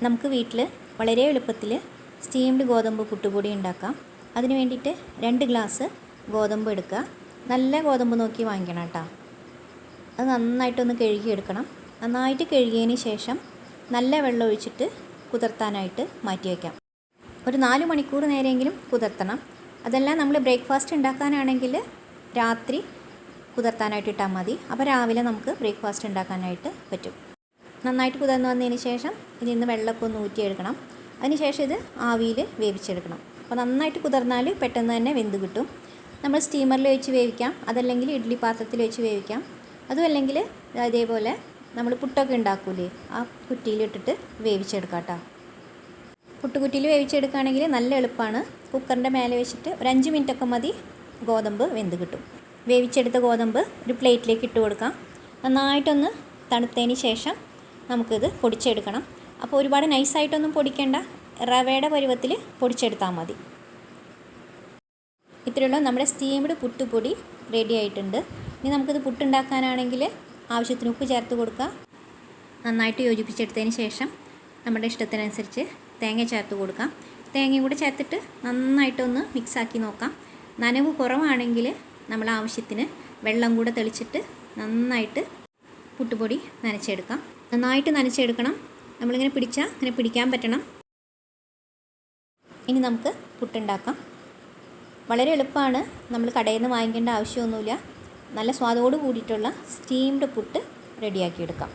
നമുക്ക് വീട്ടിൽ വളരെ എളുപ്പത്തിൽ സ്റ്റീംഡ് ഗോതമ്പ് പുട്ടുപൊടി ഉണ്ടാക്കാം. അതിന് വേണ്ടിയിട്ട് 2 ഗ്ലാസ് ഗോതമ്പ് എടുക്കുക. നല്ല ഗോതമ്പ് നോക്കി വാങ്ങിക്കണം കേട്ടോ. അത് നന്നായിട്ടൊന്ന് കഴുകിയെടുക്കണം. നന്നായിട്ട് കഴുകിയതിന് ശേഷം നല്ല വെള്ളം ഒഴിച്ചിട്ട് കുതിർത്താനായിട്ട് മാറ്റി വയ്ക്കാം. ഒരു 4 മണിക്കൂർ നേരമെങ്കിലും കുതിർത്തണം. അതെല്ലാം നമ്മൾ ബ്രേക്ക്ഫാസ്റ്റ് ഉണ്ടാക്കാനാണെങ്കിൽ രാത്രി കുതിർത്താനായിട്ട് ഇട്ടാൽ മതി. അപ്പോൾ രാവിലെ നമുക്ക് ബ്രേക്ക്ഫാസ്റ്റ് ഉണ്ടാക്കാനായിട്ട് പറ്റും. നന്നായിട്ട് കുതിർന്ന് വന്നതിന് ശേഷം ഇതിൽ നിന്ന് വെള്ളമൊക്കെ ഒന്ന് ഊറ്റിയെടുക്കണം. അതിനുശേഷം ഇത് ആവിയിൽ വേവിച്ചെടുക്കണം. അപ്പോൾ നന്നായിട്ട് കുതിർന്നാൽ പെട്ടെന്ന് തന്നെ വെന്ത് കിട്ടും. നമ്മൾ സ്റ്റീമറിൽ വെച്ച് വേവിക്കാം, അതല്ലെങ്കിൽ ഇഡ്ഡലി പാത്രത്തിൽ വെച്ച് വേവിക്കാം. അതുമല്ലെങ്കിൽ ഇതേപോലെ നമ്മൾ പുട്ടൊക്കെ ഉണ്ടാക്കൂലേ, ആ കുറ്റിയിലിട്ടിട്ട് വേവിച്ചെടുക്കാം കേട്ടോ. പുട്ടുകുറ്റിയിൽ വേവിച്ചെടുക്കുകയാണെങ്കിൽ നല്ല എളുപ്പമാണ്. കുക്കറിൻ്റെ മേലെ വെച്ചിട്ട് ഒരു 5 മിനിറ്റൊക്കെ മതി, ഗോതമ്പ് വെന്ത് കിട്ടും. വേവിച്ചെടുത്ത ഗോതമ്പ് ഒരു പ്ലേറ്റിലേക്ക് ഇട്ട് കൊടുക്കാം. നന്നായിട്ടൊന്ന് തണുത്തതിന് ശേഷം നമുക്കിത് പൊടിച്ചെടുക്കണം. അപ്പോൾ ഒരുപാട് നൈസായിട്ടൊന്നും പൊടിക്കേണ്ട, റവയുടെ പരുവത്തിൽ പൊടിച്ചെടുത്താൽ മതി. ഇത്രയുള്ള നമ്മുടെ സ്റ്റീംഡ് പുട്ടുപൊടി റെഡി ആയിട്ടുണ്ട്. ഇനി നമുക്കിത് പുട്ടുണ്ടാക്കാനാണെങ്കിൽ ആവശ്യത്തിന് ഉപ്പ് ചേർത്ത് കൊടുക്കുക. നന്നായിട്ട് യോജിപ്പിച്ചെടുത്തതിന് ശേഷം നമ്മുടെ ഇഷ്ടത്തിനനുസരിച്ച് തേങ്ങ ചേർത്ത് കൊടുക്കാം. തേങ്ങയും കൂടെ ചേർത്തിട്ട് നന്നായിട്ടൊന്ന് മിക്സാക്കി നോക്കാം. നനവ് കുറവാണെങ്കിൽ നമ്മൾ ആവശ്യത്തിന് വെള്ളം കൂടെ തെളിച്ചിട്ട് നന്നായിട്ട് പുട്ടുപൊടി നനച്ചെടുക്കാം. നന്നായിട്ട് നനച്ചെടുക്കണം. നമ്മളിങ്ങനെ പിടിച്ചാൽ ഇങ്ങനെ പിടിക്കാൻ പറ്റണം. ഇനി നമുക്ക് പുട്ടുണ്ടാക്കാം. വളരെ എളുപ്പമാണ്. നമ്മൾ കടയിൽ നിന്ന് വാങ്ങിക്കേണ്ട ആവശ്യമൊന്നുമില്ല. നല്ല സ്വാദോട് കൂടിയിട്ടുള്ള സ്റ്റീംഡ് പുട്ട് റെഡിയാക്കിയെടുക്കാം.